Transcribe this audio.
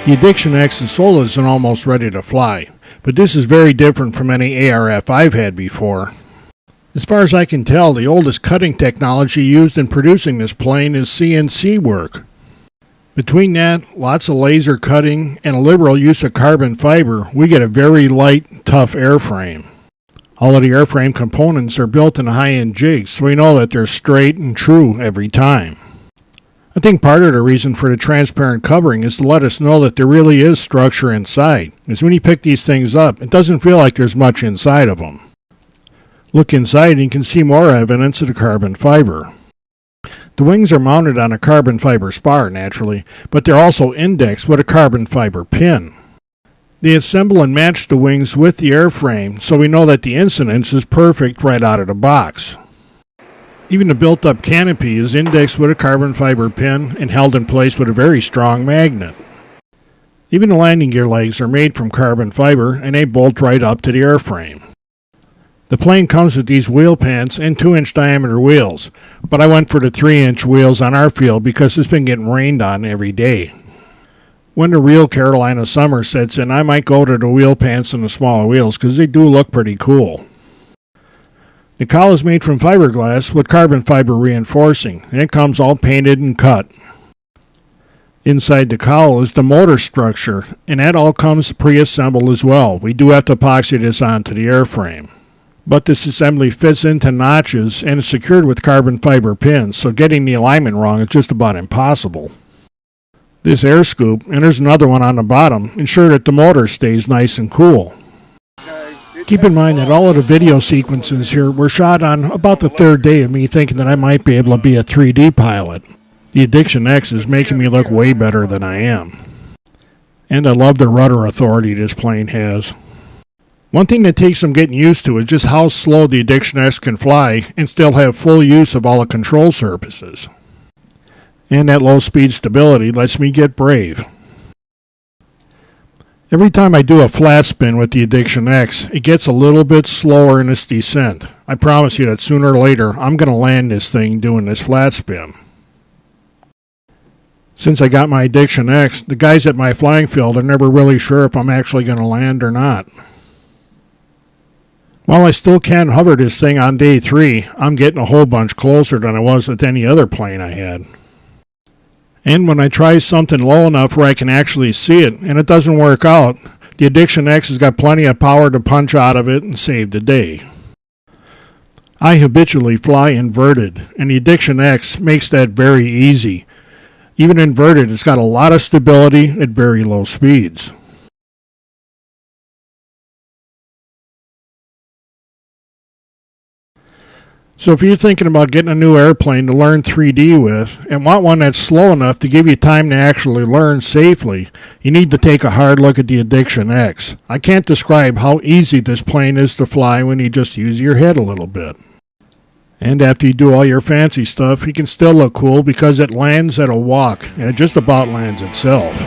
The Addiction X is sold as an almost ready to fly, but this is very different from any ARF I've had before. As far as I can tell, the oldest cutting technology used in producing this plane is CNC work. Between that, lots of laser cutting, and a liberal use of carbon fiber, we get a very light, tough airframe. All of the airframe components are built in high-end jigs, so we know that they're straight and true every time. I think part of the reason for the transparent covering is to let us know that there really is structure inside, because when you pick these things up, it doesn't feel like there's much inside of them. Look inside and you can see more evidence of the carbon fiber. The wings are mounted on a carbon fiber spar, naturally, but they're also indexed with a carbon fiber pin. They assemble and match the wings with the airframe, so we know that the incidence is perfect right out of the box. Even the built-up canopy is indexed with a carbon fiber pin and held in place with a very strong magnet. Even the landing gear legs are made from carbon fiber and they bolt right up to the airframe. The plane comes with these wheel pants and 2-inch diameter wheels, but I went for the 3-inch wheels on our field because it's been getting rained on every day. When the real Carolina summer sets in, I might go to the wheel pants and the smaller wheels because they do look pretty cool. The cowl is made from fiberglass with carbon fiber reinforcing, and it comes all painted and cut. Inside the cowl is the motor structure, and that all comes pre-assembled as well. We do have to epoxy this onto the airframe. But this assembly fits into notches and is secured with carbon fiber pins, so getting the alignment wrong is just about impossible. This air scoop, and there's another one on the bottom, ensure that the motor stays nice and cool. Keep in mind that all of the video sequences here were shot on about the third day of me thinking that I might be able to be a 3D pilot. The Addiction X is making me look way better than I am. And I love the rudder authority this plane has. One thing that takes some getting used to is just how slow the Addiction X can fly and still have full use of all the control surfaces. And that low speed stability lets me get brave. Every time I do a flat spin with the Addiction X, it gets a little bit slower in its descent. I promise you that sooner or later I'm going to land this thing doing this flat spin. Since I got my Addiction X, the guys at my flying field are never really sure if I'm actually going to land or not. While I still can hover this thing on day 3, I'm getting a whole bunch closer than I was with any other plane I had. And when I try something low enough where I can actually see it, and it doesn't work out, the Addiction X has got plenty of power to punch out of it and save the day. I habitually fly inverted, and the Addiction X makes that very easy. Even inverted, it's got a lot of stability at very low speeds. So if you're thinking about getting a new airplane to learn 3D with and want one that's slow enough to give you time to actually learn safely, you need to take a hard look at the Addiction X. I can't describe how easy this plane is to fly when you just use your head a little bit. And after you do all your fancy stuff, you can still look cool because it lands at a walk, and it just about lands itself.